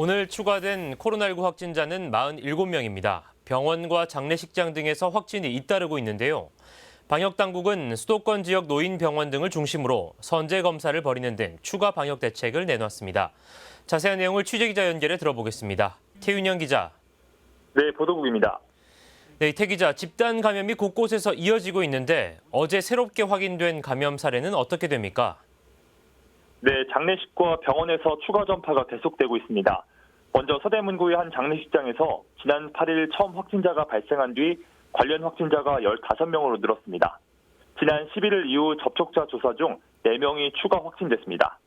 오늘 추가된 코로나19 확진자는 47명입니다. 병원과 장례식장 등에서 확진이 잇따르고 있는데요. 방역당국은 수도권 지역 노인병원 등을 중심으로 선제 검사를 벌이는 등 추가 방역 대책을 내놨습니다. 자세한 내용을 취재기자 연결해 들어보겠습니다. 태윤영 기자. 네, 보도국입니다. 네, 태 기자, 집단 감염이 곳곳에서 이어지고 있는데 어제 새롭게 확인된 감염 사례는 어떻게 됩니까? 네, 장례식과 병원에서 추가 전파가 계속되고 있습니다. 먼저 서대문구의 한 장례식장에서 지난 8일 처음 확진자가 발생한 뒤 관련 확진자가 15명으로 늘었습니다. 지난 11일 이후 접촉자 조사 중 4명이 추가 확진됐습니다.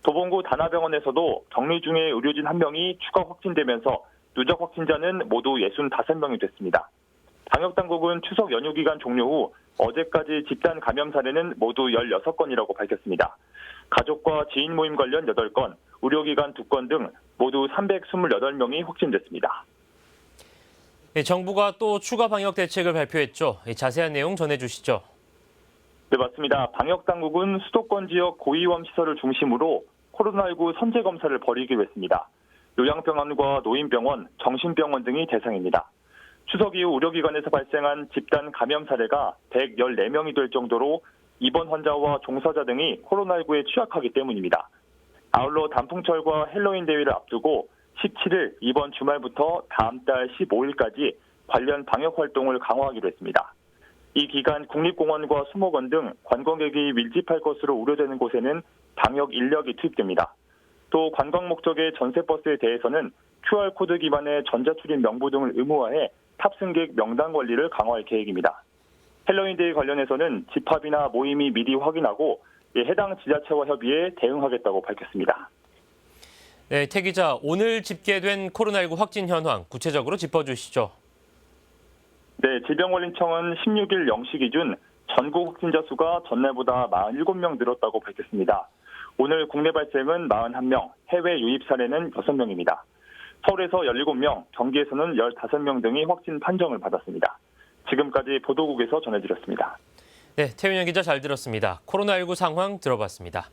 도봉구 다나병원에서도 격리 중에 의료진 1명이 추가 확진되면서 누적 확진자는 모두 65명이 됐습니다. 방역당국은 추석 연휴 기간 종료 후 어제까지 집단 감염 사례는 모두 16건이라고 밝혔습니다. 가족과 지인 모임 관련 8건, 의료기관 2건 등 모두 328명이 확진됐습니다. 네, 정부가 또 추가 방역 대책을 발표했죠. 자세한 내용 전해주시죠. 네, 맞습니다. 방역당국은 수도권 지역 고위험 시설을 중심으로 코로나19 선제 검사를 벌이기로 했습니다. 요양병원과 노인병원, 정신병원 등이 대상입니다. 추석 이후 의료기관에서 발생한 집단 감염 사례가 114명이 될 정도로 입원 환자와 종사자 등이 코로나19에 취약하기 때문입니다. 아울러 단풍철과 헬로윈 대회를 앞두고 17일 이번 주말부터 다음 달 15일까지 관련 방역 활동을 강화하기로 했습니다. 이 기간 국립공원과 수목원 등 관광객이 밀집할 것으로 우려되는 곳에는 방역 인력이 투입됩니다. 또 관광 목적의 전세버스에 대해서는 QR코드 기반의 전자출입 명부 등을 의무화해 탑승객 명단 관리를 강화할 계획입니다. 헬로윈데이 관련해서는 집합이나 모임이 미리 확인하고 해당 지자체와 협의해 대응하겠다고 밝혔습니다. 네, 태 기자, 오늘 집계된 코로나19 확진 현황 구체적으로 짚어주시죠. 네, 질병관리청은 16일 0시 기준 전국 확진자 수가 전날보다 47명 늘었다고 밝혔습니다. 오늘 국내 발생은 41명, 해외 유입 사례는 6명입니다. 서울에서 17명, 경기에서는 15명 등이 확진 판정을 받았습니다. 지금까지 보도국에서 전해드렸습니다. 네, 태윤영 기자 잘 들었습니다. 코로나19 상황 들어봤습니다.